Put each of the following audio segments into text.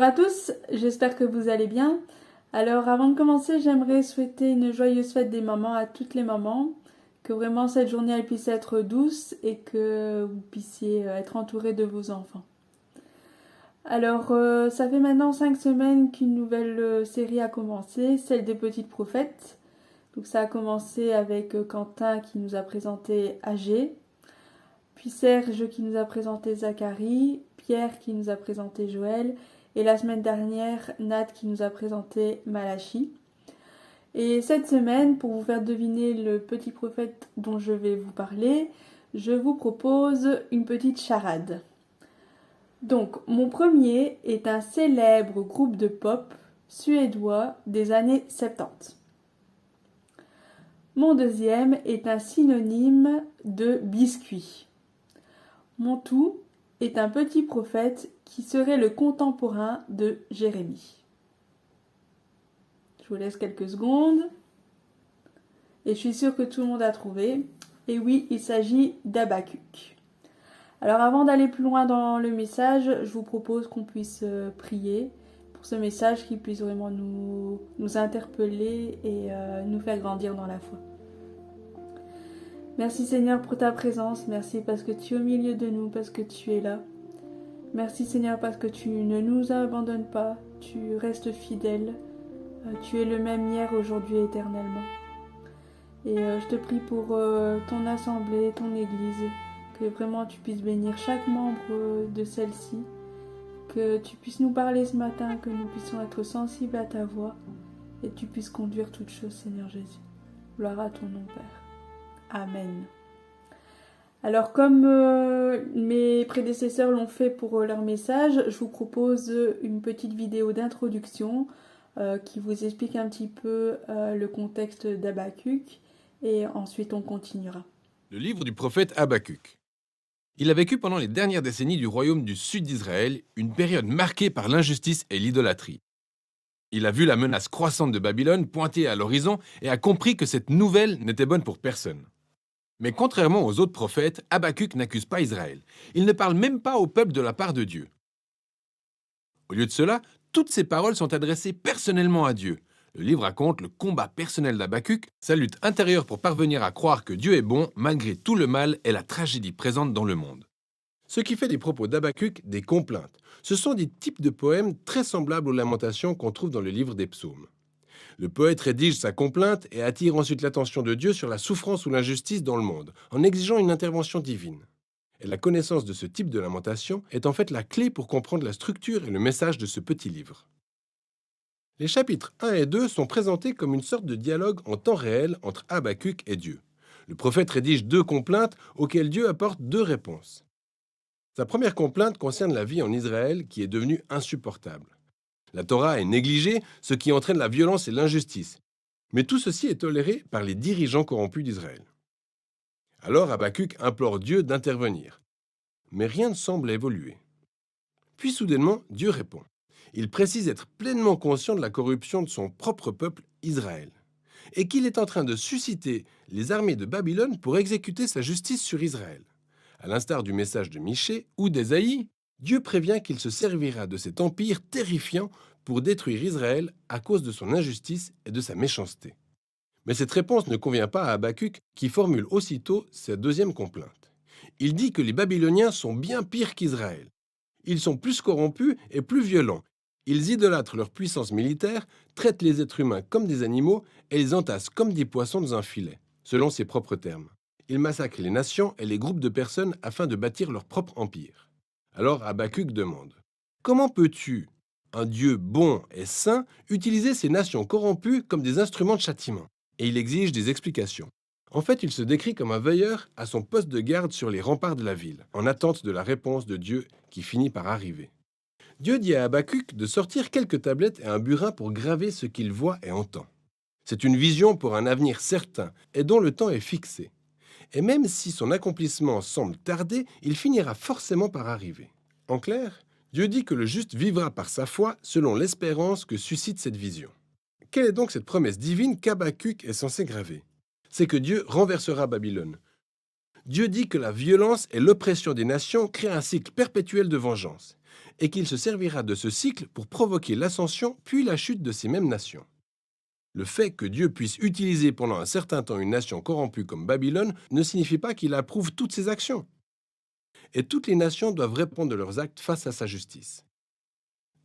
à tous, j'espère que vous allez bien. Alors avant de commencer, j'aimerais souhaiter une joyeuse fête des mamans à toutes les mamans, que vraiment cette journée elle puisse être douce et que vous puissiez être entourés de vos enfants. Alors ça fait maintenant 5 semaines qu'une nouvelle série a commencé, celle des petites prophètes. Donc ça a commencé avec Quentin qui nous a présenté Agé, puis Serge qui nous a présenté Zacharie, Pierre qui nous a présenté Joël, et la semaine dernière, Nat qui nous a présenté Malachi. Et cette semaine, pour vous faire deviner le petit prophète dont je vais vous parler, je vous propose une petite charade. Donc, mon premier est un célèbre groupe de pop suédois des années 70. Mon deuxième est un synonyme de biscuit. Mon tout est un petit prophète qui serait le contemporain de Jérémie. Je vous laisse quelques secondes. Et je suis sûre que tout le monde a trouvé. Et oui, il s'agit d'Habacuc. Alors avant d'aller plus loin dans le message, je vous propose qu'on puisse prier pour ce message qui puisse vraiment nous interpeller et nous faire grandir dans la foi. Merci Seigneur pour ta présence, merci parce que tu es au milieu de nous, parce que tu es là. Merci Seigneur parce que tu ne nous abandonnes pas, tu restes fidèle, tu es le même hier, aujourd'hui et éternellement. Et je te prie pour ton assemblée, ton église, que vraiment tu puisses bénir chaque membre de celle-ci, que tu puisses nous parler ce matin, que nous puissions être sensibles à ta voix et que tu puisses conduire toutes choses Seigneur Jésus. Gloire à ton nom Père. Amen. Alors comme mes prédécesseurs l'ont fait pour leur message, je vous propose une petite vidéo d'introduction qui vous explique un petit peu le contexte d'Habacuc et ensuite on continuera. Le livre du prophète Habacuc. Il a vécu pendant les dernières décennies du royaume du sud d'Israël, une période marquée par l'injustice et l'idolâtrie. Il a vu la menace croissante de Babylone pointer à l'horizon et a compris que cette nouvelle n'était bonne pour personne. Mais contrairement aux autres prophètes, Habacuc n'accuse pas Israël. Il ne parle même pas au peuple de la part de Dieu. Au lieu de cela, toutes ses paroles sont adressées personnellement à Dieu. Le livre raconte le combat personnel d'Habacuc, sa lutte intérieure pour parvenir à croire que Dieu est bon malgré tout le mal et la tragédie présente dans le monde. Ce qui fait des propos d'Habacuc des complaintes. Ce sont des types de poèmes très semblables aux lamentations qu'on trouve dans le livre des psaumes. Le poète rédige sa complainte et attire ensuite l'attention de Dieu sur la souffrance ou l'injustice dans le monde, en exigeant une intervention divine. Et la connaissance de ce type de lamentation est en fait la clé pour comprendre la structure et le message de ce petit livre. Les chapitres 1 et 2 sont présentés comme une sorte de dialogue en temps réel entre Habacuc et Dieu. Le prophète rédige 2 complaintes auxquelles Dieu apporte 2 réponses. Sa première complainte concerne la vie en Israël qui est devenue insupportable. La Torah est négligée, ce qui entraîne la violence et l'injustice. Mais tout ceci est toléré par les dirigeants corrompus d'Israël. Alors Habacuc implore Dieu d'intervenir. Mais rien ne semble évoluer. Puis soudainement, Dieu répond. Il précise être pleinement conscient de la corruption de son propre peuple, Israël, et qu'il est en train de susciter les armées de Babylone pour exécuter sa justice sur Israël. À l'instar du message de Michée ou d'Ésaïe, Dieu prévient qu'il se servira de cet empire terrifiant pour détruire Israël à cause de son injustice et de sa méchanceté. Mais cette réponse ne convient pas à Habacuc qui formule aussitôt sa deuxième complainte. Il dit que les Babyloniens sont bien pires qu'Israël. Ils sont plus corrompus et plus violents. Ils idolâtrent leur puissance militaire, traitent les êtres humains comme des animaux et les entassent comme des poissons dans un filet, selon ses propres termes. Ils massacrent les nations et les groupes de personnes afin de bâtir leur propre empire. Alors Habacuc demande « Comment peux-tu, un Dieu bon et saint, utiliser ces nations corrompues comme des instruments de châtiment ?» Et il exige des explications. En fait, il se décrit comme un veilleur à son poste de garde sur les remparts de la ville, en attente de la réponse de Dieu qui finit par arriver. Dieu dit à Habacuc de sortir quelques tablettes et un burin pour graver ce qu'il voit et entend. C'est une vision pour un avenir certain et dont le temps est fixé. Et même si son accomplissement semble tarder, il finira forcément par arriver. En clair, Dieu dit que le juste vivra par sa foi selon l'espérance que suscite cette vision. Quelle est donc cette promesse divine qu'Habacuc est censé graver ? C'est que Dieu renversera Babylone. Dieu dit que la violence et l'oppression des nations créent un cycle perpétuel de vengeance. et qu'il se servira de ce cycle pour provoquer l'ascension puis la chute de ces mêmes nations. Le fait que Dieu puisse utiliser pendant un certain temps une nation corrompue comme Babylone ne signifie pas qu'il approuve toutes ses actions. Et toutes les nations doivent répondre de leurs actes face à sa justice.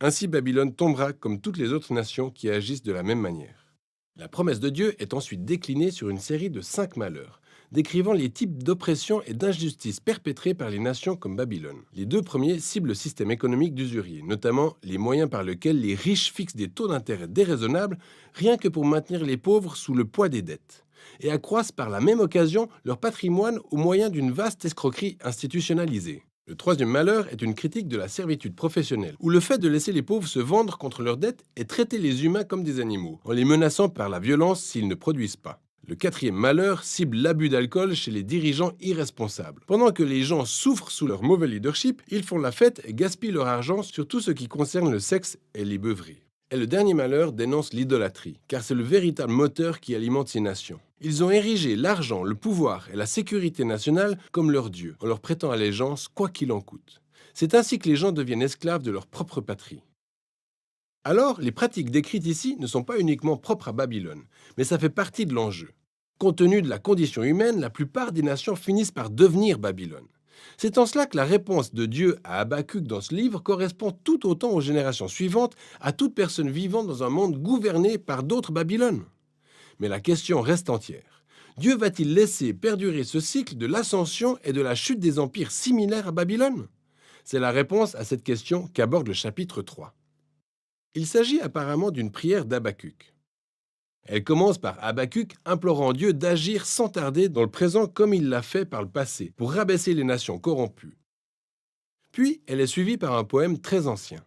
Ainsi Babylone tombera comme toutes les autres nations qui agissent de la même manière. La promesse de Dieu est ensuite déclinée sur une série de 5 malheurs, décrivant les types d'oppression et d'injustice perpétrés par les nations comme Babylone. Les 2 premiers ciblent le système économique d'usurier, notamment les moyens par lesquels les riches fixent des taux d'intérêt déraisonnables rien que pour maintenir les pauvres sous le poids des dettes, et accroissent par la même occasion leur patrimoine au moyen d'une vaste escroquerie institutionnalisée. Le 3e malheur est une critique de la servitude professionnelle, où le fait de laisser les pauvres se vendre contre leurs dettes et traiter les humains comme des animaux, en les menaçant par la violence s'ils ne produisent pas. Le 4e malheur cible l'abus d'alcool chez les dirigeants irresponsables. Pendant que les gens souffrent sous leur mauvais leadership, ils font la fête et gaspillent leur argent sur tout ce qui concerne le sexe et les beuveries. Et le dernier malheur dénonce l'idolâtrie, car c'est le véritable moteur qui alimente ces nations. Ils ont érigé l'argent, le pouvoir et la sécurité nationale comme leur dieu, en leur prêtant allégeance quoi qu'il en coûte. C'est ainsi que les gens deviennent esclaves de leur propre patrie. Alors, les pratiques décrites ici ne sont pas uniquement propres à Babylone, mais ça fait partie de l'enjeu. Compte tenu de la condition humaine, la plupart des nations finissent par devenir Babylone. C'est en cela que la réponse de Dieu à Habacuc dans ce livre correspond tout autant aux générations suivantes, à toute personne vivant dans un monde gouverné par d'autres Babylones. Mais la question reste entière. Dieu va-t-il laisser perdurer ce cycle de l'ascension et de la chute des empires similaires à Babylone? C'est la réponse à cette question qu'aborde le chapitre 3. Il s'agit apparemment d'une prière d'Habacuc. Elle commence par Habacuc implorant Dieu d'agir sans tarder dans le présent comme il l'a fait par le passé, pour rabaisser les nations corrompues. Puis, elle est suivie par un poème très ancien.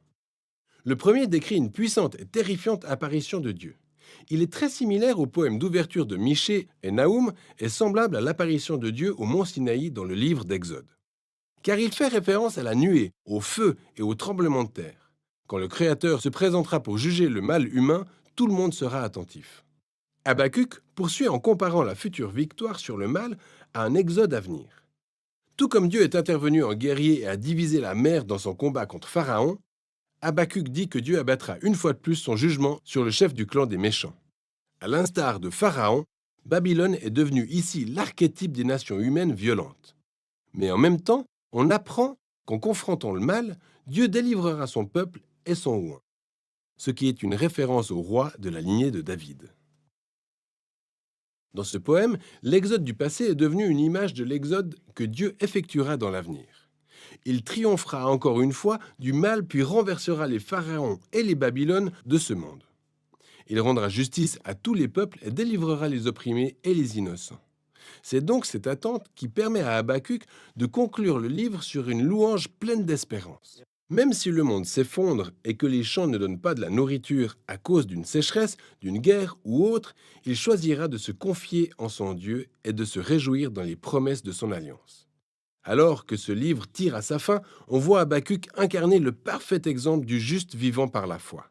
Le premier décrit une puissante et terrifiante apparition de Dieu. Il est très similaire au poème d'ouverture de Michée et Naoum et semblable à l'apparition de Dieu au mont Sinaï dans le livre d'Exode. Car il fait référence à la nuée, au feu et au tremblement de terre. Quand le Créateur se présentera pour juger le mal humain, tout le monde sera attentif. Habacuc poursuit en comparant la future victoire sur le mal à un exode à venir. Tout comme Dieu est intervenu en guerrier et a divisé la mer dans son combat contre Pharaon, Habacuc dit que Dieu abattra une fois de plus son jugement sur le chef du clan des méchants. À l'instar de Pharaon, Babylone est devenue ici l'archétype des nations humaines violentes. Mais en même temps, on apprend qu'en confrontant le mal, Dieu délivrera son peuple et son oint, ce qui est une référence au roi de la lignée de David. Dans ce poème, l'exode du passé est devenu une image de l'exode que Dieu effectuera dans l'avenir. Il triomphera encore une fois du mal puis renversera les pharaons et les Babylones de ce monde. Il rendra justice à tous les peuples et délivrera les opprimés et les innocents. C'est donc cette attente qui permet à Habacuc de conclure le livre sur une louange pleine d'espérance. Même si le monde s'effondre et que les champs ne donnent pas de la nourriture à cause d'une sécheresse, d'une guerre ou autre, il choisira de se confier en son Dieu et de se réjouir dans les promesses de son alliance. Alors que ce livre tire à sa fin, on voit Habacuc incarner le parfait exemple du juste vivant par la foi.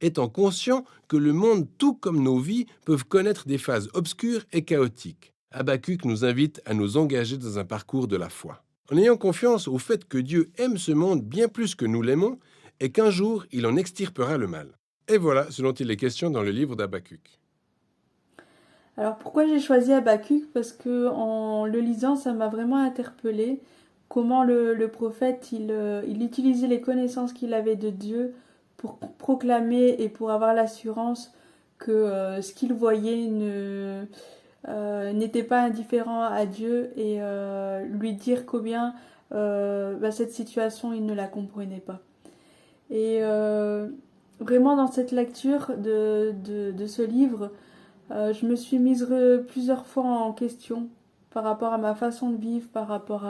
Étant conscient que le monde, tout comme nos vies, peuvent connaître des phases obscures et chaotiques, Habacuc nous invite à nous engager dans un parcours de la foi. En ayant confiance au fait que Dieu aime ce monde bien plus que nous l'aimons et qu'un jour il en extirpera le mal. Et voilà ce dont il est question dans le livre d'Habacuc. Alors pourquoi j'ai choisi Habacuc? Parce que en le lisant, ça m'a vraiment interpellée. Comment le prophète, il utilisait les connaissances qu'il avait de Dieu pour proclamer et pour avoir l'assurance que ce qu'il voyait n'était pas indifférent à Dieu et lui dire combien cette situation, il ne la comprenait pas. Et vraiment dans cette lecture de ce livre, je me suis mise plusieurs fois en question par rapport à ma façon de vivre, par rapport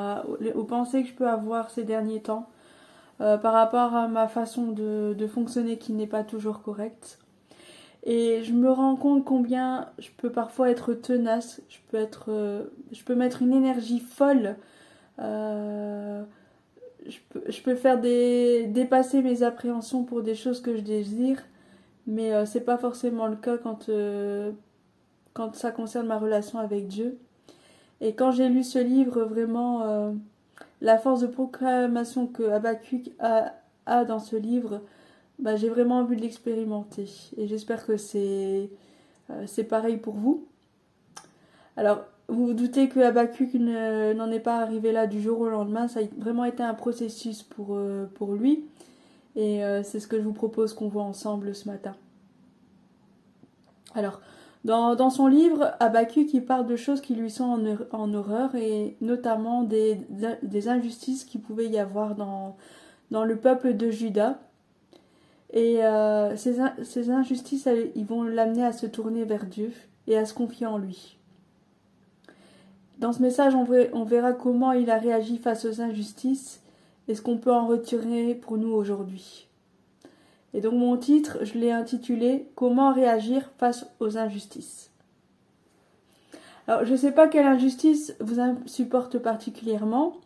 aux pensées que je peux avoir ces derniers temps, par rapport à ma façon de fonctionner qui n'est pas toujours correcte. Et je me rends compte combien je peux parfois être tenace, je peux mettre une énergie folle, je peux faire dépasser mes appréhensions pour des choses que je désire, mais c'est pas forcément le cas quand ça concerne ma relation avec Dieu. Et quand j'ai lu ce livre, vraiment, la force de proclamation que Habakkuk a dans ce livre, j'ai vraiment envie de l'expérimenter. Et j'espère que c'est pareil pour vous. Alors, vous vous doutez que Habakkuk n'en est pas arrivé là du jour au lendemain. Ça a vraiment été un processus pour lui. Et c'est ce que je vous propose qu'on voit ensemble ce matin. Alors, dans son livre, Habakkuk, il parle de choses qui lui sont en horreur, et notamment des injustices qu'il pouvait y avoir dans le peuple de Juda. Et ces injustices, ils vont l'amener à se tourner vers Dieu et à se confier en lui. Dans ce message, on verra comment il a réagi face aux injustices et ce qu'on peut en retirer pour nous aujourd'hui. Et donc mon titre, je l'ai intitulé « Comment réagir face aux injustices ». Alors je ne sais pas quelle injustice vous insupporte particulièrement.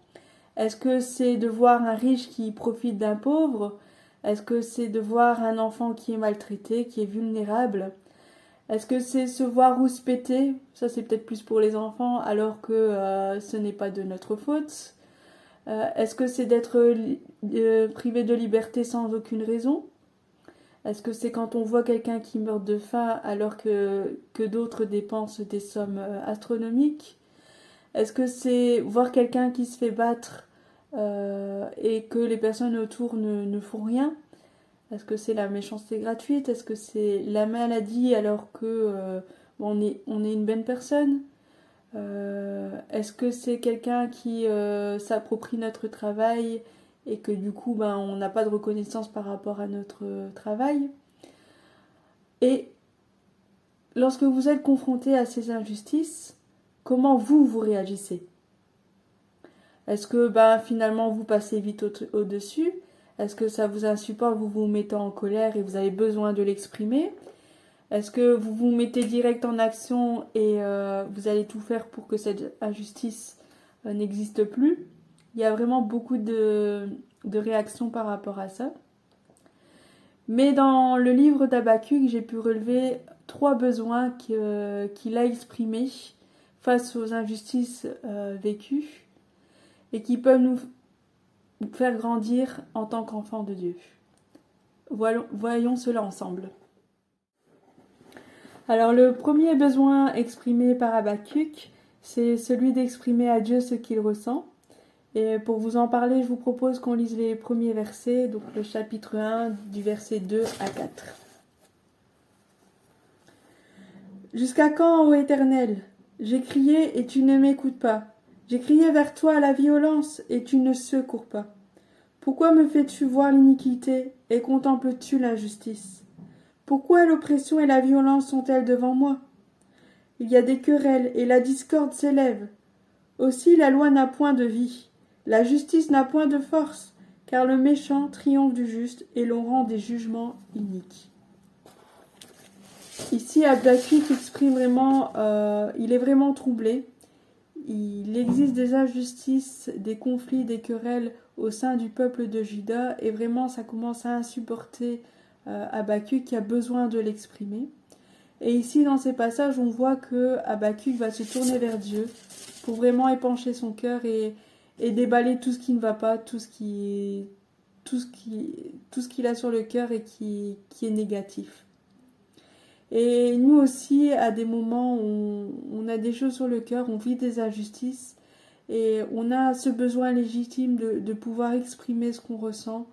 Est-ce que c'est de voir un riche qui profite d'un pauvre ? Est-ce que c'est de voir un enfant qui est maltraité, qui est vulnérable ? Est-ce que c'est se voir rouspéter ? Ça c'est peut-être plus pour les enfants alors que ce n'est pas de notre faute. Est-ce que c'est d'être privé de liberté sans aucune raison ? Est-ce que c'est quand on voit quelqu'un qui meurt de faim alors que d'autres dépensent des sommes astronomiques ? Est-ce que c'est voir quelqu'un qui se fait battre et que les personnes autour ne font rien ? Est-ce que c'est la méchanceté gratuite ? Est-ce que c'est la maladie alors que on est une bonne personne ? Est-ce que c'est quelqu'un qui s'approprie notre travail et que du coup on n'a pas de reconnaissance par rapport à notre travail ? Et lorsque vous êtes confronté à ces injustices, comment vous réagissez ? Est-ce que finalement vous passez vite au-dessus ? Est-ce que ça vous insupporte, vous vous mettez en colère et vous avez besoin de l'exprimer ? Est-ce que vous vous mettez direct en action et vous allez tout faire pour que cette injustice n'existe plus ? Il y a vraiment beaucoup de réactions par rapport à ça. Mais dans le livre d'Habakkuk, j'ai pu relever 3 besoins qu'il a exprimés face aux injustices vécues et qui peuvent nous faire grandir en tant qu'enfants de Dieu. Voyons cela ensemble. Alors le premier besoin exprimé par Habakkuk, c'est celui d'exprimer à Dieu ce qu'il ressent. Et pour vous en parler, je vous propose qu'on lise les premiers versets, donc le chapitre 1 du verset 2 à 4. « Jusqu'à quand, ô Éternel ? J'ai crié et tu ne m'écoutes pas. J'ai crié vers toi à la violence et tu ne secours pas. Pourquoi me fais-tu voir l'iniquité et contemples-tu l'injustice ? Pourquoi l'oppression et la violence sont-elles devant moi ? Il y a des querelles et la discorde s'élève. Aussi la loi n'a point de vie. La justice n'a point de force, car le méchant triomphe du juste et l'on rend des jugements iniques. » Ici, Habakkuk exprime vraiment, il est vraiment troublé. Il existe des injustices, des conflits, des querelles au sein du peuple de Juda et vraiment ça commence à insupporter Habakkuk qui a besoin de l'exprimer. Et ici, dans ces passages, on voit que Habakkuk va se tourner vers Dieu pour vraiment épancher son cœur et déballer tout ce qui ne va pas, tout ce qu'il a sur le cœur et qui est négatif. Et nous aussi, à des moments où on a des choses sur le cœur, on vit des injustices et on a ce besoin légitime de pouvoir exprimer ce qu'on ressent,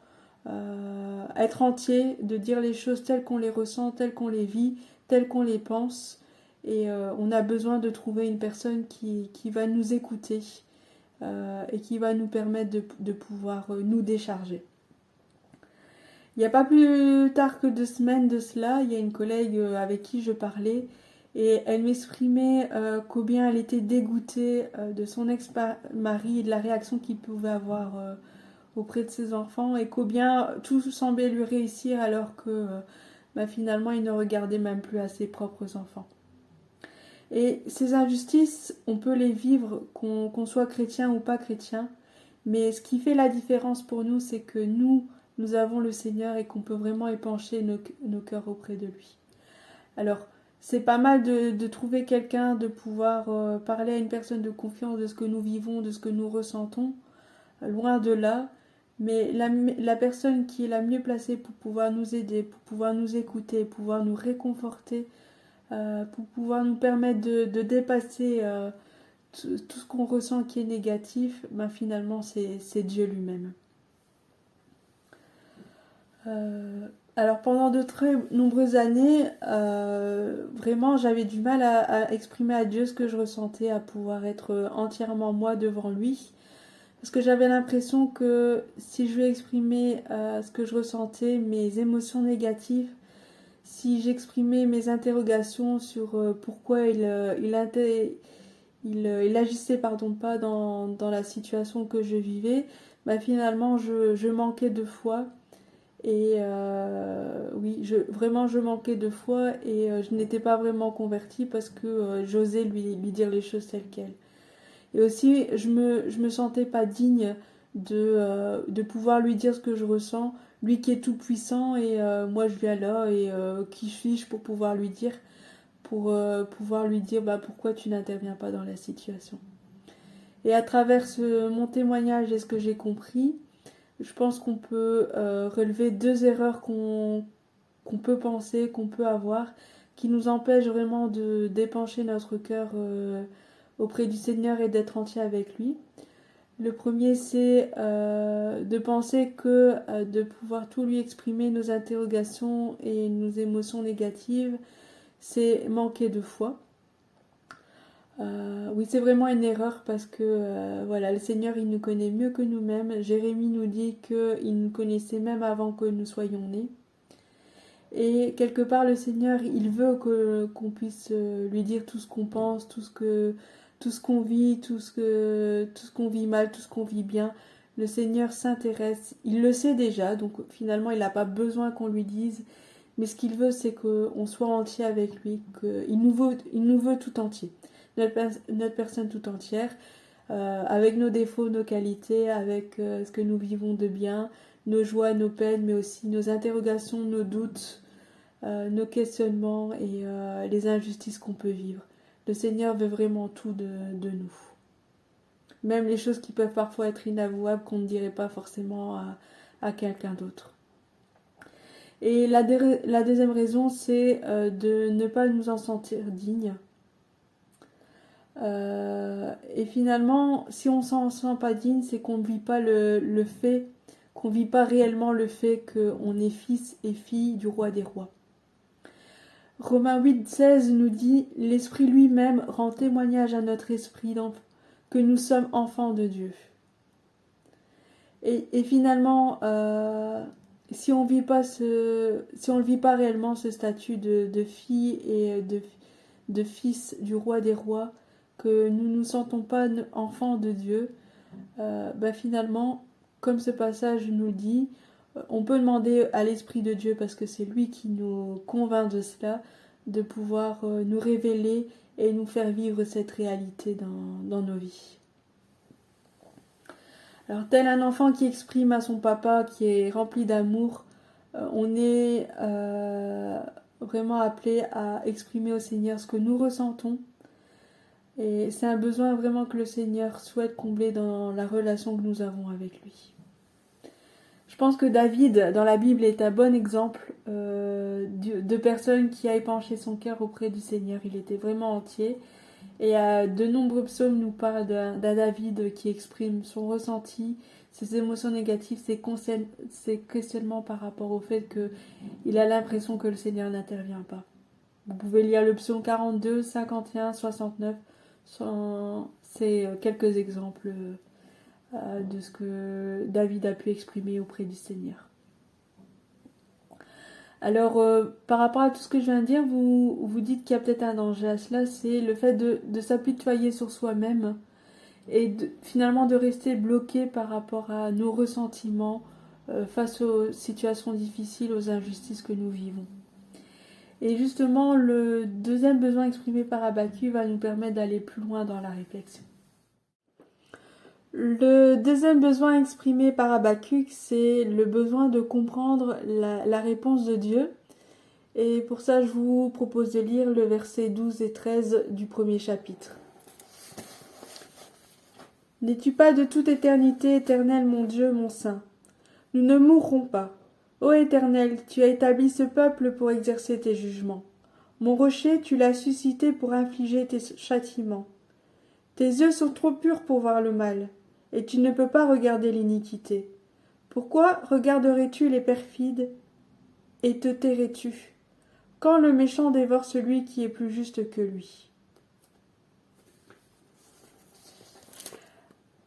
être entier, de dire les choses telles qu'on les ressent, telles qu'on les vit, telles qu'on les pense. Et on a besoin de trouver une personne qui va nous écouter et qui va nous permettre de pouvoir nous décharger. Il n'y a pas plus tard que 2 semaines de cela, il y a une collègue avec qui je parlais et elle m'exprimait combien elle était dégoûtée de son ex-mari et de la réaction qu'il pouvait avoir auprès de ses enfants et combien tout semblait lui réussir alors que finalement il ne regardait même plus à ses propres enfants. Et ces injustices, on peut les vivre qu'on soit chrétien ou pas chrétien, mais ce qui fait la différence pour nous, c'est que nous avons le Seigneur et qu'on peut vraiment épancher nos cœurs auprès de lui. Alors, c'est pas mal de trouver quelqu'un, de pouvoir parler à une personne de confiance de ce que nous vivons, de ce que nous ressentons, loin de là. Mais la personne qui est la mieux placée pour pouvoir nous aider, pour pouvoir nous écouter, pouvoir nous réconforter, pour pouvoir nous permettre de dépasser tout ce qu'on ressent qui est négatif, ben finalement c'est Dieu lui-même. Alors pendant de très nombreuses années, vraiment j'avais du mal à exprimer à Dieu ce que je ressentais, à pouvoir être entièrement moi devant lui. Parce que j'avais l'impression que si je lui exprimais ce que je ressentais, mes émotions négatives, si j'exprimais mes interrogations sur pourquoi il agissait pas dans la situation que je vivais, bah finalement je manquais de foi. Et oui, vraiment je manquais de foi et je n'étais pas vraiment convertie parce que j'osais lui dire les choses telles quelles. Et aussi, je me sentais pas digne de pouvoir lui dire ce que je ressens, lui qui est tout puissant et moi je viens là et qui suis-je pour pouvoir lui dire, pour pouvoir lui dire bah, pourquoi tu n'interviens pas dans la situation. Et à travers mon témoignage et ce que j'ai compris, je pense qu'on peut relever deux erreurs qu'on peut penser, qu'on peut avoir, qui nous empêchent vraiment d'épancher notre cœur auprès du Seigneur et d'être entier avec lui. Le premier, c'est de penser que de pouvoir tout lui exprimer, nos interrogations et nos émotions négatives, c'est manquer de foi. Oui, c'est vraiment une erreur parce que voilà, le Seigneur, il nous connaît mieux que nous-mêmes. Jérémie nous dit qu'il nous connaissait même avant que nous soyons nés. Et quelque part, le Seigneur, il veut qu'on puisse lui dire tout ce qu'on pense, tout ce qu'on vit, tout ce qu'on vit mal, tout ce qu'on vit bien. Le Seigneur s'intéresse, il le sait déjà, donc finalement, il n'a pas besoin qu'on lui dise. Mais ce qu'il veut, c'est qu'on soit entier avec lui, qu'il nous veut tout entier. Notre personne tout entière, avec nos défauts, nos qualités, avec ce que nous vivons de bien, nos joies, nos peines, mais aussi nos interrogations, nos doutes, nos questionnements et les injustices qu'on peut vivre. Le Seigneur veut vraiment tout de nous. Même les choses qui peuvent parfois être inavouables, qu'on ne dirait pas forcément à quelqu'un d'autre. Et la deuxième raison, c'est de ne pas nous en sentir dignes. Et finalement, si on s'en sent pas digne, c'est qu'on ne vit pas le fait, qu'on ne vit pas réellement le fait qu'on est fils et fille du roi des rois. Romains 8,16 nous dit « L'Esprit lui-même rend témoignage à notre esprit que nous sommes enfants de Dieu. » Et finalement, si on ne vit pas réellement ce statut de fille et de fils du roi des rois, que nous ne nous sentons pas enfants de Dieu, finalement, comme ce passage nous le dit, on peut demander à l'Esprit de Dieu, parce que c'est lui qui nous convainc de cela, de pouvoir nous révéler et nous faire vivre cette réalité dans nos vies. Alors, tel un enfant qui exprime à son papa, qui est rempli d'amour, on est vraiment appelé à exprimer au Seigneur ce que nous ressentons. Et c'est un besoin vraiment que le Seigneur souhaite combler dans la relation que nous avons avec lui. Je pense que David, dans la Bible, est un bon exemple de personne qui a épanché son cœur auprès du Seigneur. Il était vraiment entier. Et de nombreux psaumes nous parlent d'un David qui exprime son ressenti, ses émotions négatives, ses questionnements par rapport au fait qu'il a l'impression que le Seigneur n'intervient pas. Vous pouvez lire le psaume 42, 51, 69. C'est quelques exemples de ce que David a pu exprimer auprès du Seigneur. Alors, par rapport à tout ce que je viens de dire, vous dites qu'il y a peut-être un danger à cela, c'est le fait de s'apitoyer sur soi-même et finalement de rester bloqué par rapport à nos ressentiments face aux situations difficiles, aux injustices que nous vivons. Et justement, le deuxième besoin exprimé par Habacuc va nous permettre d'aller plus loin dans la réflexion. Le deuxième besoin exprimé par Habacuc, c'est le besoin de comprendre la réponse de Dieu. Et pour ça, je vous propose de lire le verset 12 et 13 du premier chapitre. N'es-tu pas de toute éternité, Éternel mon Dieu, mon Saint? Nous ne mourrons pas. Ô Éternel, tu as établi ce peuple pour exercer tes jugements. Mon rocher, tu l'as suscité pour infliger tes châtiments. Tes yeux sont trop purs pour voir le mal, et tu ne peux pas regarder l'iniquité. Pourquoi regarderais-tu les perfides et te tairais-tu, quand le méchant dévore celui qui est plus juste que lui?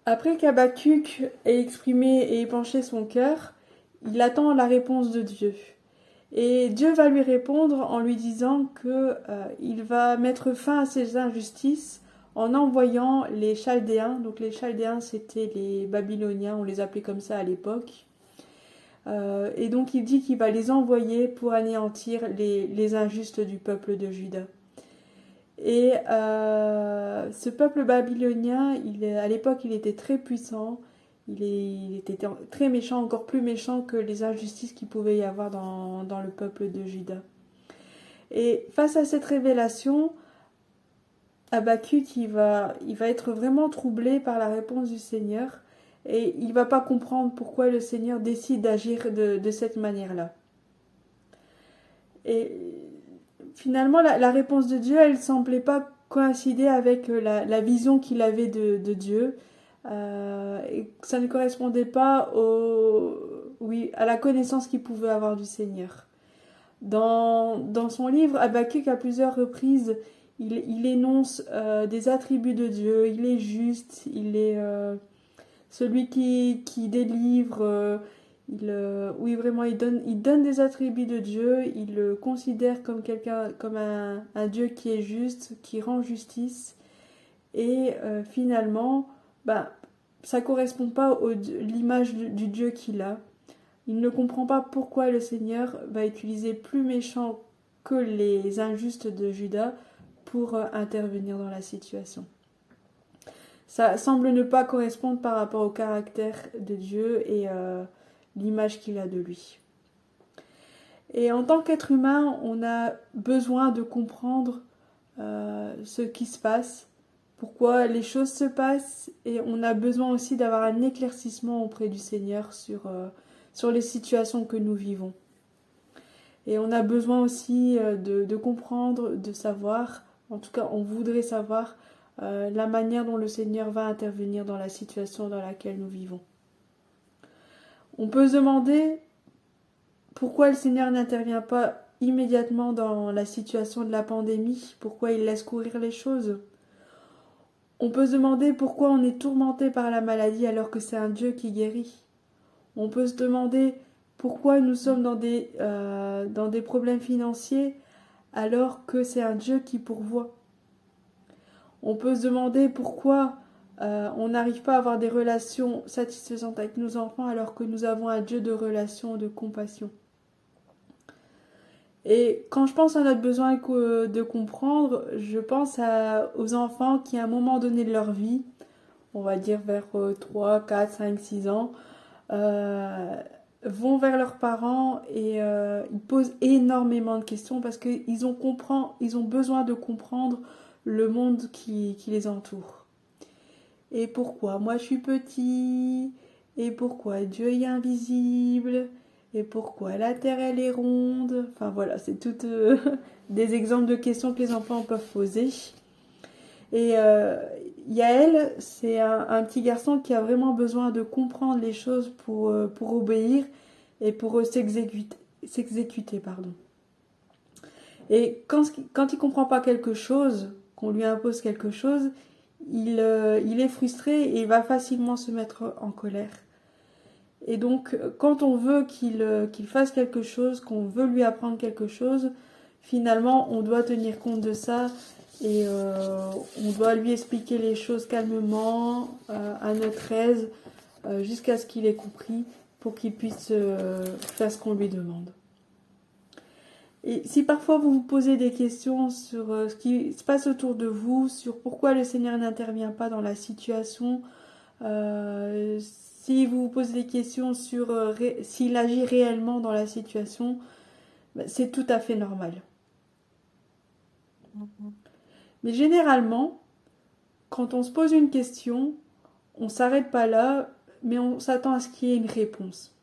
Après qu'Habacuc ait exprimé et épanché son cœur, il attend la réponse de Dieu. Et Dieu va lui répondre en lui disant qu'il va mettre fin à ses injustices en envoyant les Chaldéens. Donc les Chaldéens, c'était les Babyloniens, on les appelait comme ça à l'époque. Et donc il dit qu'il va les envoyer pour anéantir les injustes du peuple de Juda. Et ce peuple babylonien, à l'époque, il était très puissant. Il était très méchant, encore plus méchant que les injustices qu'il pouvait y avoir dans le peuple de Juda. Et face à cette révélation, Habacuc, il va être vraiment troublé par la réponse du Seigneur. Et il ne va pas comprendre pourquoi le Seigneur décide d'agir de cette manière-là. Et finalement, la réponse de Dieu, elle ne semblait pas coïncider avec la vision qu'il avait de Dieu. Et ça ne correspondait pas à la connaissance qu'il pouvait avoir du Seigneur. Dans son livre, Habacuc, à plusieurs reprises, il énonce des attributs de Dieu. Il est juste, il est celui qui délivre. Oui, vraiment, il donne des attributs de Dieu. Il le considère comme comme un Dieu qui est juste, qui rend justice. Et finalement, ça ne correspond pas à l'image du Dieu qu'il a. Il ne comprend pas pourquoi le Seigneur va utiliser plus méchant que les injustes de Juda pour intervenir dans la situation. Ça semble ne pas correspondre par rapport au caractère de Dieu et l'image qu'il a de lui. Et en tant qu'être humain, on a besoin de comprendre ce qui se passe, pourquoi les choses se passent, et on a besoin aussi d'avoir un éclaircissement auprès du Seigneur sur les situations que nous vivons. Et on a besoin aussi de comprendre, de savoir, en tout cas on voudrait savoir la manière dont le Seigneur va intervenir dans la situation dans laquelle nous vivons. On peut se demander pourquoi le Seigneur n'intervient pas immédiatement dans la situation de la pandémie, pourquoi il laisse courir les choses. On peut se demander pourquoi on est tourmenté par la maladie alors que c'est un Dieu qui guérit. On peut se demander pourquoi nous sommes dans des problèmes financiers alors que c'est un Dieu qui pourvoit. On peut se demander pourquoi on n'arrive pas à avoir des relations satisfaisantes avec nos enfants alors que nous avons un Dieu de relation, de compassion. Et quand je pense à notre besoin de comprendre, je pense aux enfants qui, à un moment donné de leur vie, on va dire vers 3, 4, 5, 6 ans, vont vers leurs parents et ils posent énormément de questions parce qu'ils ont besoin de comprendre le monde qui les entoure. Et pourquoi moi je suis petit? Et pourquoi Dieu est invisible? Et pourquoi la terre elle est ronde? Enfin voilà, c'est toutes des exemples de questions que les enfants peuvent poser. Et Yaël, c'est un petit garçon qui a vraiment besoin de comprendre les choses pour obéir et pour s'exécuter. Pardon. Et quand il ne comprend pas quelque chose, qu'on lui impose quelque chose, il est frustré et il va facilement se mettre en colère. Et donc, quand on veut qu'il fasse quelque chose, qu'on veut lui apprendre quelque chose, finalement, on doit tenir compte de ça et on doit lui expliquer les choses calmement, à notre aise, jusqu'à ce qu'il ait compris pour qu'il puisse faire ce qu'on lui demande. Et si parfois vous vous posez des questions sur ce qui se passe autour de vous, sur pourquoi le Seigneur n'intervient pas dans la situation, si vous vous posez des questions sur s'il agit réellement dans la situation, c'est tout à fait normal. Mais généralement, quand on se pose une question, on s'arrête pas là, mais on s'attend à ce qu'il y ait une réponse.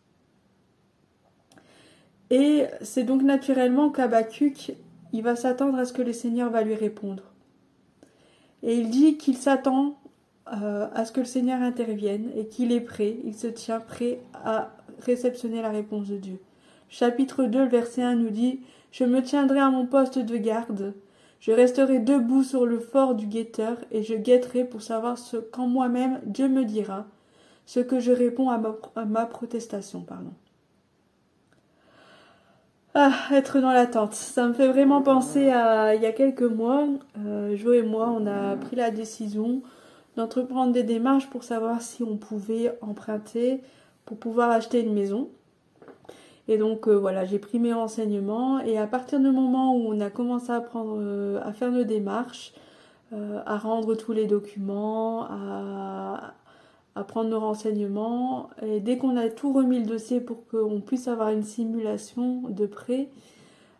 Et c'est donc naturellement qu'Habakkuk, il va s'attendre à ce que le Seigneur va lui répondre. Et il dit qu'il s'attend à ce que le Seigneur intervienne et qu'il est prêt, il se tient prêt à réceptionner la réponse de Dieu. Chapitre 2, le verset 1 nous dit « Je me tiendrai à mon poste de garde, je resterai debout sur le fort du guetteur et je guetterai pour savoir ce qu'en moi-même Dieu me dira, ce que je réponds à ma protestation. » Ah, être dans l'attente. Ça me fait vraiment penser à il y a quelques mois, Jo et moi, on a pris la décision d'entreprendre des démarches pour savoir si on pouvait emprunter pour pouvoir acheter une maison. Et donc voilà, j'ai pris mes renseignements et à partir du moment où on a commencé à faire nos démarches, à rendre tous les documents, à prendre nos renseignements, et dès qu'on a tout remis le dossier pour qu'on puisse avoir une simulation de prêt,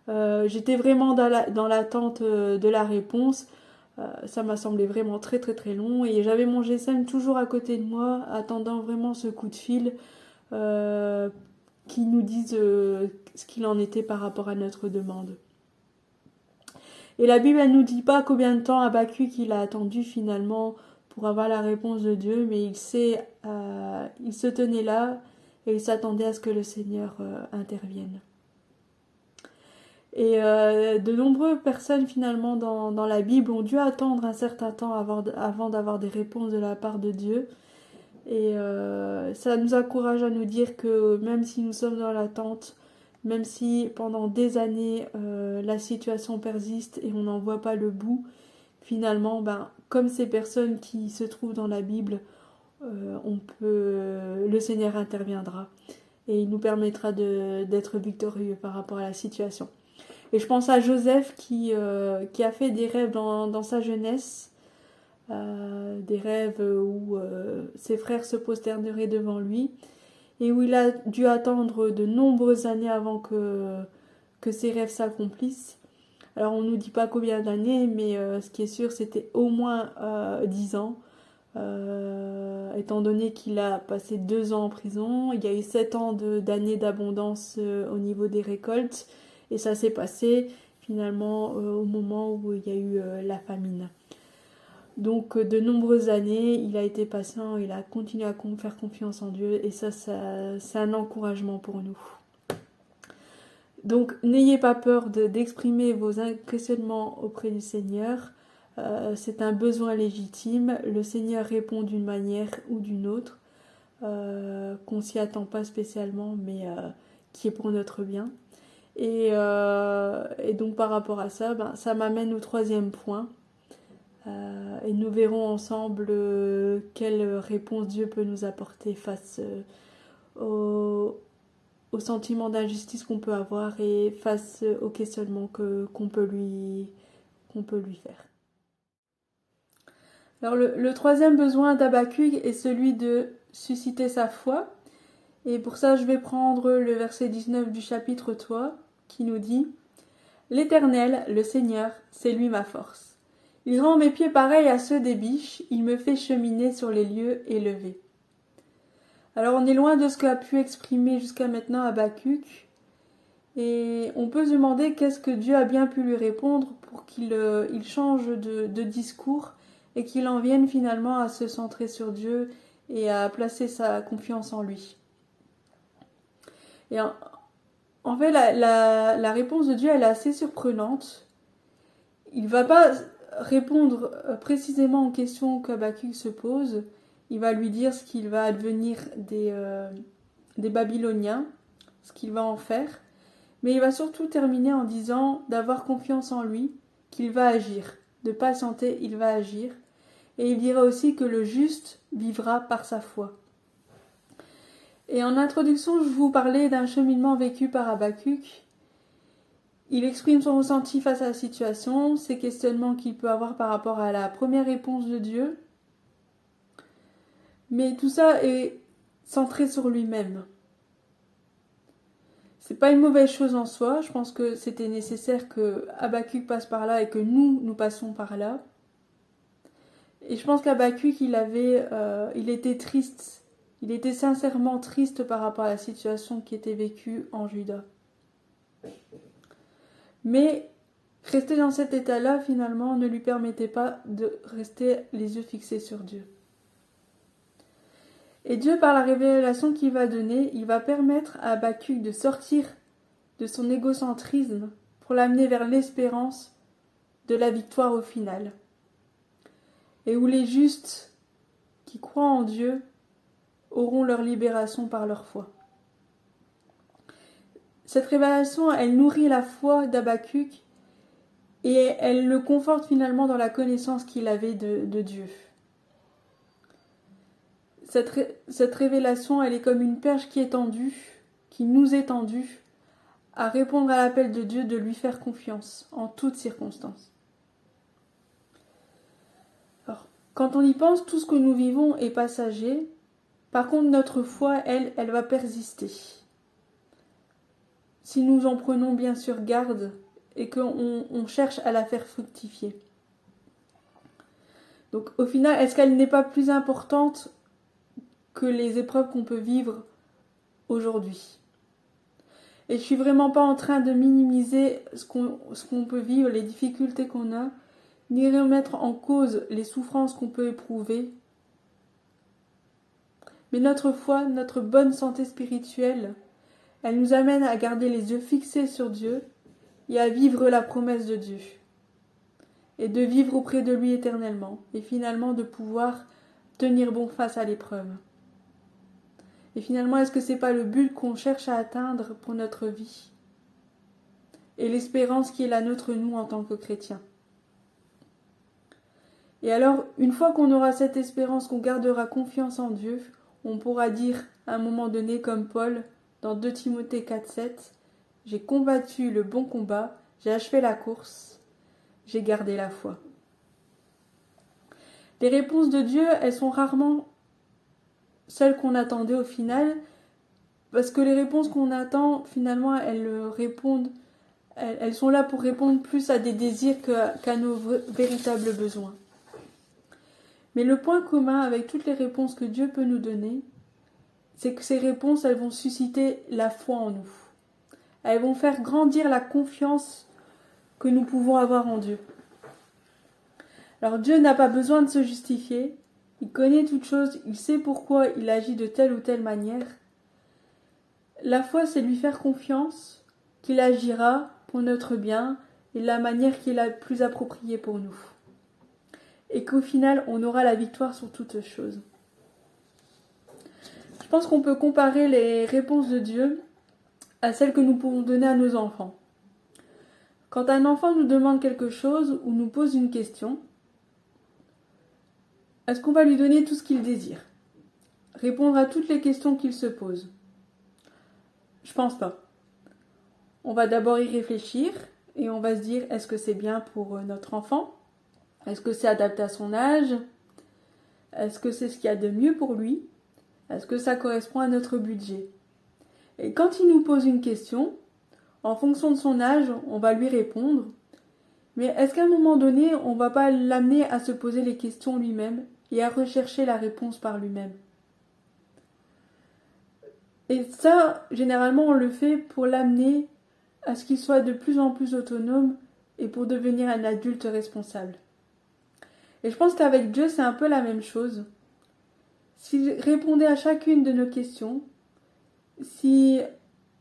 j'étais vraiment dans l'attente de la réponse. Ça m'a semblé vraiment très très très long et j'avais mon GSM toujours à côté de moi, attendant vraiment ce coup de fil qui nous dise ce qu'il en était par rapport à notre demande. Et la Bible, elle nous dit pas combien de temps Habakkuk il a attendu finalement pour avoir la réponse de Dieu, mais il se tenait là et il s'attendait à ce que le Seigneur intervienne. Et de nombreuses personnes finalement dans la Bible ont dû attendre un certain temps avant d'avoir des réponses de la part de Dieu. Et ça nous encourage à nous dire que même si nous sommes dans l'attente, même si pendant des années la situation persiste et on n'en voit pas le bout, finalement, comme ces personnes qui se trouvent dans la Bible, le Seigneur interviendra et il nous permettra d'être victorieux par rapport à la situation. Et je pense à Joseph qui a fait des rêves dans sa jeunesse, des rêves où ses frères se prosterneraient devant lui et où il a dû attendre de nombreuses années avant que ses rêves s'accomplissent. Alors on ne nous dit pas combien d'années, mais ce qui est sûr c'était au moins 10 ans, étant donné qu'il a passé 2 ans en prison. Il y a eu 7 ans d'années d'abondance au niveau des récoltes et ça s'est passé finalement au moment où il y a eu la famine. Donc de nombreuses années, il a été patient, il a continué à faire confiance en Dieu et ça c'est un encouragement pour nous. Donc n'ayez pas peur d'exprimer vos questionnements auprès du Seigneur. C'est un besoin légitime. Le Seigneur répond d'une manière ou d'une autre, qu'on s'y attend pas spécialement, mais qui est pour notre bien. Et donc par rapport à ça, ça m'amène au 3e point. Et nous verrons ensemble quelle réponse Dieu peut nous apporter face au sentiment d'injustice qu'on peut avoir et face au questionnement qu'on peut lui faire. Alors le 3e besoin d'Habakkuk est celui de susciter sa foi. Et pour ça, je vais prendre le verset 19 du chapitre 3 qui nous dit « L'Éternel, le Seigneur, c'est lui ma force. Il rend mes pieds pareils à ceux des biches, il me fait cheminer sur les lieux élevés. » Alors on est loin de ce qu'a pu exprimer jusqu'à maintenant Habakkuk, et on peut se demander qu'est-ce que Dieu a bien pu lui répondre pour qu'il change de discours et qu'il en vienne finalement à se centrer sur Dieu et à placer sa confiance en lui. Et en fait, la réponse de Dieu, elle est assez surprenante. Il ne va pas répondre précisément aux questions qu'Habakkuk se pose. Il va lui dire ce qu'il va advenir des Babyloniens, ce qu'il va en faire. Mais il va surtout terminer en disant d'avoir confiance en lui, qu'il va agir. De patienter, il va agir. Et il dira aussi que le juste vivra par sa foi. Et en introduction, je vous parlais d'un cheminement vécu par Habakkuk. Il exprime son ressenti face à la situation, ses questionnements qu'il peut avoir par rapport à la première réponse de Dieu. Mais tout ça est centré sur lui-même. C'est pas une mauvaise chose en soi, je pense que c'était nécessaire que Habakkuk passe par là et que nous passions par là. Et je pense qu'Habakkuk, il était triste. Il était sincèrement triste par rapport à la situation qui était vécue en Juda. Mais rester dans cet état-là, finalement, ne lui permettait pas de rester les yeux fixés sur Dieu. Et Dieu, par la révélation qu'il va donner, il va permettre à Habakkuk de sortir de son égocentrisme pour l'amener vers l'espérance de la victoire au final. Et où les justes qui croient en Dieu auront leur libération par leur foi. Cette révélation, elle nourrit la foi d'Habakkuk et elle le conforte finalement dans la connaissance qu'il avait de Dieu. Cette révélation, elle est comme une perche qui nous est tendue à répondre à l'appel de Dieu de lui faire confiance en toutes circonstances. Alors, quand on y pense, tout ce que nous vivons est passager. Par contre, notre foi, elle va persister. Si nous en prenons bien sûr garde et qu'on cherche à la faire fructifier. Donc au final, est-ce qu'elle n'est pas plus importante que les épreuves qu'on peut vivre aujourd'hui? Et je suis vraiment pas en train de minimiser ce qu'on peut vivre, les difficultés qu'on a, ni remettre en cause les souffrances qu'on peut éprouver. Mais notre foi, notre bonne santé spirituelle, elle nous amène à garder les yeux fixés sur Dieu et à vivre la promesse de Dieu. Et de vivre auprès de lui éternellement. Et finalement de pouvoir tenir bon face à l'épreuve. Et finalement, est-ce que c'est pas le but qu'on cherche à atteindre pour notre vie? Et l'espérance qui est la nôtre, nous, en tant que chrétiens. Et alors, une fois qu'on aura cette espérance, qu'on gardera confiance en Dieu, on pourra dire à un moment donné, comme Paul, dans 2 Timothée 4,7, « J'ai combattu le bon combat, j'ai achevé la course, j'ai gardé la foi. » Les réponses de Dieu, elles sont rarement celles qu'on attendait au final, parce que les réponses qu'on attend, finalement, elles sont là pour répondre plus à des désirs qu'à nos véritables besoins. Mais le point commun avec toutes les réponses que Dieu peut nous donner, c'est que ces réponses, elles vont susciter la foi en nous. Elles vont faire grandir la confiance que nous pouvons avoir en Dieu. Alors Dieu n'a pas besoin de se justifier, il connaît toutes choses, il sait pourquoi il agit de telle ou telle manière. La foi, c'est lui faire confiance qu'il agira pour notre bien et de la manière qui est la plus appropriée pour nous. Et qu'au final, on aura la victoire sur toutes choses. Je pense qu'on peut comparer les réponses de Dieu à celles que nous pouvons donner à nos enfants. Quand un enfant nous demande quelque chose ou nous pose une question, est-ce qu'on va lui donner tout ce qu'il désire? Répondre à toutes les questions qu'il se pose? Je pense pas. On va d'abord y réfléchir et on va se dire, est-ce que c'est bien pour notre enfant? Est-ce que c'est adapté à son âge? Est-ce que c'est ce qu'il y a de mieux pour lui? Est-ce que ça correspond à notre budget? Et quand il nous pose une question, en fonction de son âge, on va lui répondre. Mais est-ce qu'à un moment donné, on ne va pas l'amener à se poser les questions lui-même et à rechercher la réponse par lui-même? Et ça, généralement, on le fait pour l'amener à ce qu'il soit de plus en plus autonome et pour devenir un adulte responsable. Et je pense qu'avec Dieu, c'est un peu la même chose. S'il répondait à chacune de nos questions, si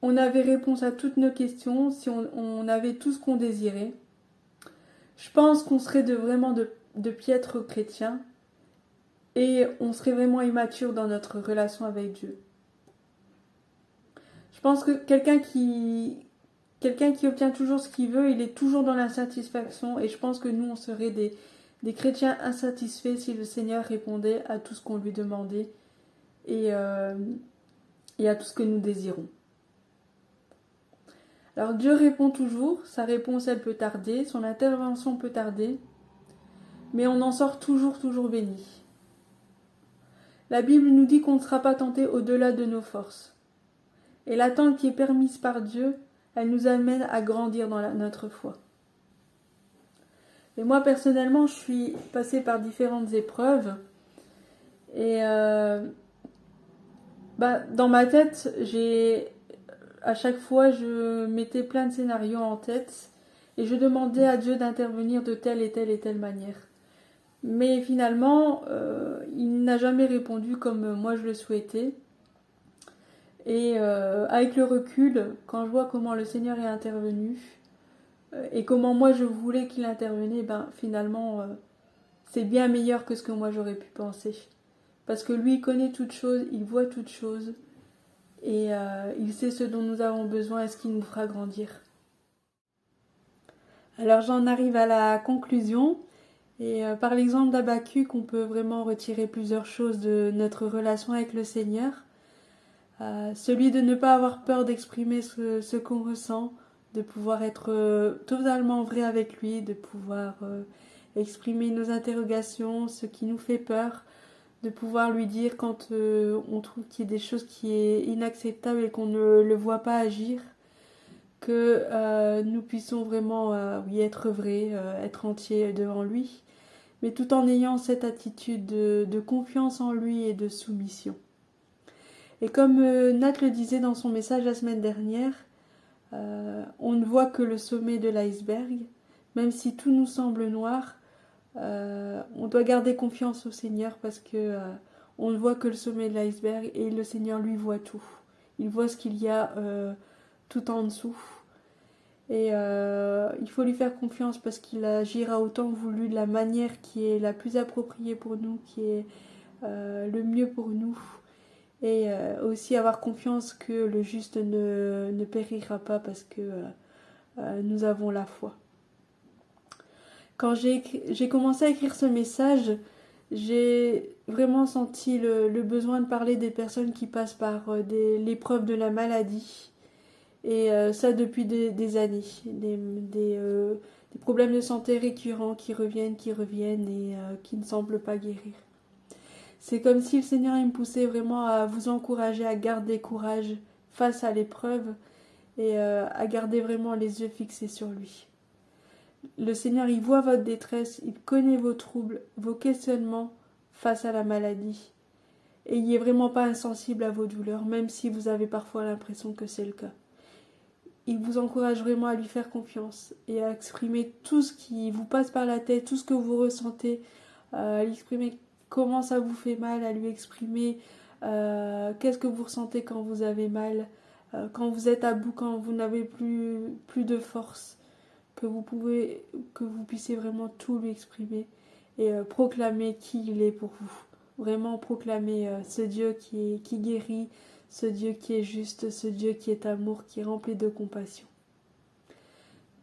on avait réponse à toutes nos questions, si on avait tout ce qu'on désirait, je pense qu'on serait vraiment de piètres chrétiens et on serait vraiment immature dans notre relation avec Dieu. Je pense que quelqu'un qui obtient toujours ce qu'il veut, il est toujours dans l'insatisfaction et je pense que nous, on serait des chrétiens insatisfaits si le Seigneur répondait à tout ce qu'on lui demandait et à tout ce que nous désirons. Alors Dieu répond toujours, sa réponse elle peut tarder, son intervention peut tarder, mais on en sort toujours béni. La Bible nous dit qu'on ne sera pas tenté au-delà de nos forces. Et l'attente qui est permise par Dieu, elle nous amène à grandir dans notre foi. Et moi, personnellement, je suis passée par différentes épreuves. Et dans ma tête, à chaque fois, je mettais plein de scénarios en tête. Et je demandais à Dieu d'intervenir de telle et telle et telle manière. Mais finalement, il n'a jamais répondu comme moi je le souhaitais. Et avec le recul, quand je vois comment le Seigneur est intervenu et comment moi je voulais qu'il intervenait, finalement, c'est bien meilleur que ce que moi j'aurais pu penser. Parce que lui, il connaît toutes choses, il voit toutes choses et il sait ce dont nous avons besoin et ce qui nous fera grandir. Alors j'en arrive à la conclusion. Et par l'exemple d'Habakkuk, on peut vraiment retirer plusieurs choses de notre relation avec le Seigneur. Celui de ne pas avoir peur d'exprimer ce qu'on ressent, de pouvoir être totalement vrai avec lui, de pouvoir exprimer nos interrogations, ce qui nous fait peur, de pouvoir lui dire quand on trouve qu'il y a des choses qui est inacceptables et qu'on ne le voit pas agir, que nous puissions vraiment être vrais, être entiers devant lui, mais tout en ayant cette attitude de confiance en lui et de soumission. Et comme Nat le disait dans son message la semaine dernière, on ne voit que le sommet de l'iceberg. Même si tout nous semble noir, on doit garder confiance au Seigneur parce que on ne voit que le sommet de l'iceberg et le Seigneur lui voit tout. Il voit ce qu'il y a tout en dessous. Et il faut lui faire confiance parce qu'il agira au temps voulu de la manière qui est la plus appropriée pour nous, qui est le mieux pour nous. Et aussi avoir confiance que le juste ne périra pas parce que nous avons la foi. Quand j'ai commencé à écrire ce message, j'ai vraiment senti le besoin de parler des personnes qui passent par l'épreuve de la maladie. Et ça depuis des années. Des problèmes de santé récurrents qui reviennent et qui ne semblent pas guérir. C'est comme si le Seigneur me poussait vraiment à vous encourager à garder courage face à l'épreuve et à garder vraiment les yeux fixés sur lui. Le Seigneur, il voit votre détresse, il connaît vos troubles, vos questionnements face à la maladie. Et il n'est vraiment pas insensible à vos douleurs, même si vous avez parfois l'impression que c'est le cas. Il vous encourage vraiment à lui faire confiance et à exprimer tout ce qui vous passe par la tête, tout ce que vous ressentez, à lui exprimer comment ça vous fait mal, à lui exprimer qu'est-ce que vous ressentez quand vous avez mal, quand vous êtes à bout, quand vous n'avez plus de force, que vous puissiez vraiment tout lui exprimer et proclamer qui il est pour vous. Vraiment proclamer ce Dieu qui guérit, ce Dieu qui est juste, ce Dieu qui est amour, qui est rempli de compassion.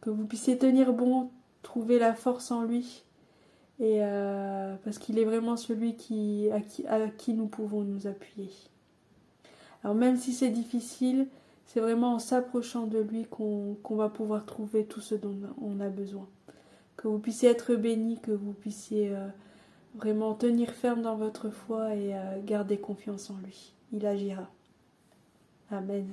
Que vous puissiez tenir bon, trouver la force en lui, et parce qu'il est vraiment celui à qui nous pouvons nous appuyer. Alors même si c'est difficile, c'est vraiment en s'approchant de lui qu'on va pouvoir trouver tout ce dont on a besoin. Que vous puissiez être bénis, que vous puissiez vraiment tenir ferme dans votre foi et garder confiance en lui. Il agira. Amen.